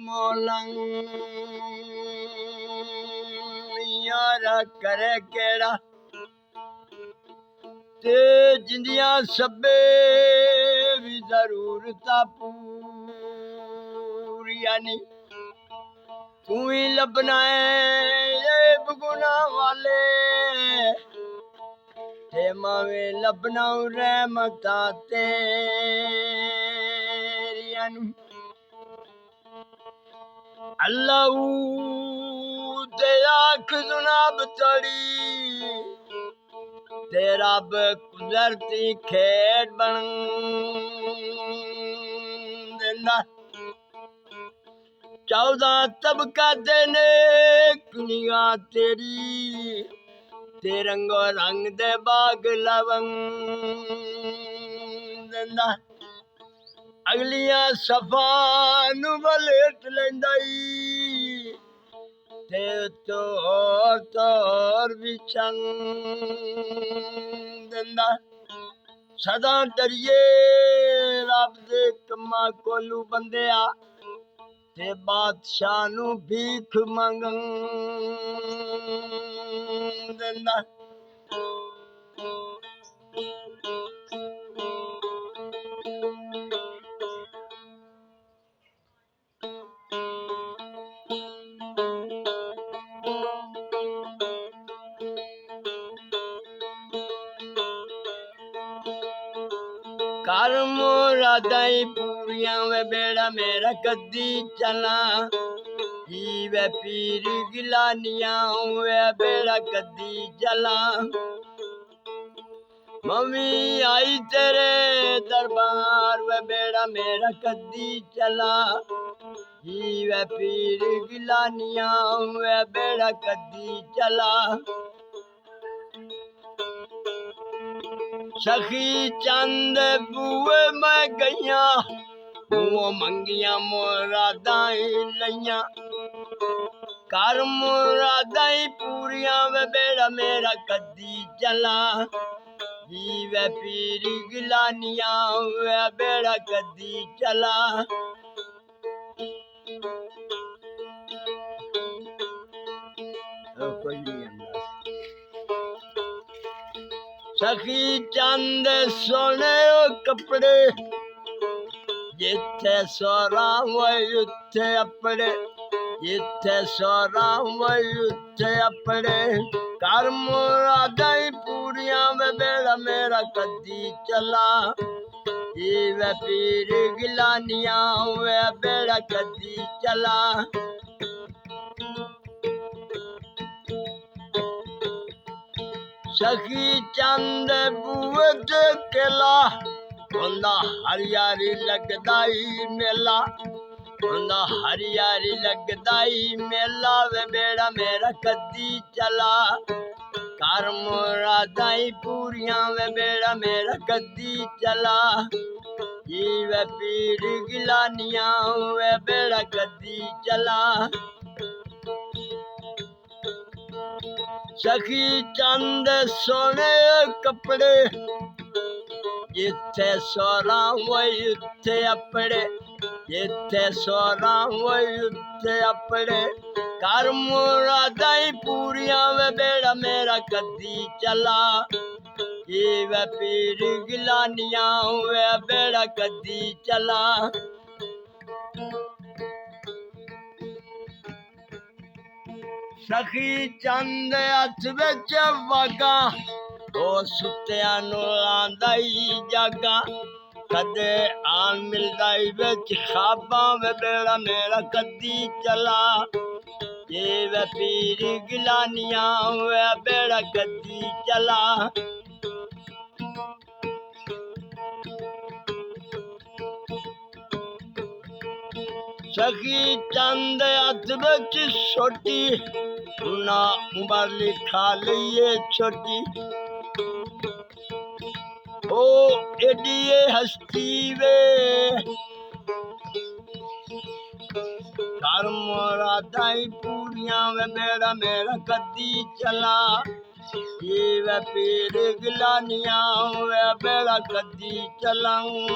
मौलंग यारा करे केड़ा ते जिंदियां सबे भी जरूरतां पूरियां नी तू ही लभना है ये बगुना वाले ते मावे लभना रहमतां तेरियां नू अल्लाह ते आख जुनाब तड़ी ते रब कुदरती खेड बन देंदा 14 तबका देने निगाह तेरी ते रंगो रंग दे बाग लवंग देंदा अगलियां सफा नू वलेट लेंदाई ते तोर विचंग देंदा सदा डरिए रब दे कम्मा कोलू बंदिया ते बादशाह नू भीख मंगन देंदा कर मुरादाई पूरियां वे बेड़ा मेरा कदी चला वे पीर गिलानियां वे बेड़ा कदी चला मम्मी आई तेरे दरबार वे बेड़ा मेरा कदी चला वे पीर गिलानियां वे बेड़ा कदी चला सखी चंद बुए मैं गईया वो मंगिया मुरादाई लइया कर मुरादाई पूरियां वे बेड़ा मेरा कदी चला वे पीर गिलानिया वे बेड़ा कदी चला कोई नहीं सखी चंद सोने कपड़े जिथे सोरा उथे अपने जिथे सोरा उथे अपने कर मुरादाई पूरियां वे बेड़ा मेरा कदी चला वे पीर गिलानिया वे बेड़ा कदी चला सखी चंद बुए केला होंदा हरियारी लगदाई मेला होंदा हरियारी लगदाई मेला वे बेड़ा मेरा कदी चला कर मुरादाई पूरियां वे बेड़ा मेरा कदी चला वे पीर गिलानियां वे बेड़ा कदी चला सखी चंद सोने कपड़े जिथे सोरा उथे अपने जिथे सोरा उथे अपने कर मुरादाई पूरियां वे बेड़ा मेरा कदी चला वे पीर गिलानियां वे बेड़ा कदी चला सखी चंद हथ बिच वागा ओ सुत्तिया नू लांदाई जागा कदे आन मिलदाई बिच खाबा वे बेड़ा मेरा कदी चला वे पीर गिलानियां वे बेड़ा कदी चला सखी चंद हथ बिच छोटी ना उमर लिखा लिये छोटी ओ एडिये हस्ती वे कर मुरादाई पूरियां वे बेड़ा मेरा कदी चला वे पीर गिलानियां वे बेड़ा कदी चलाऊं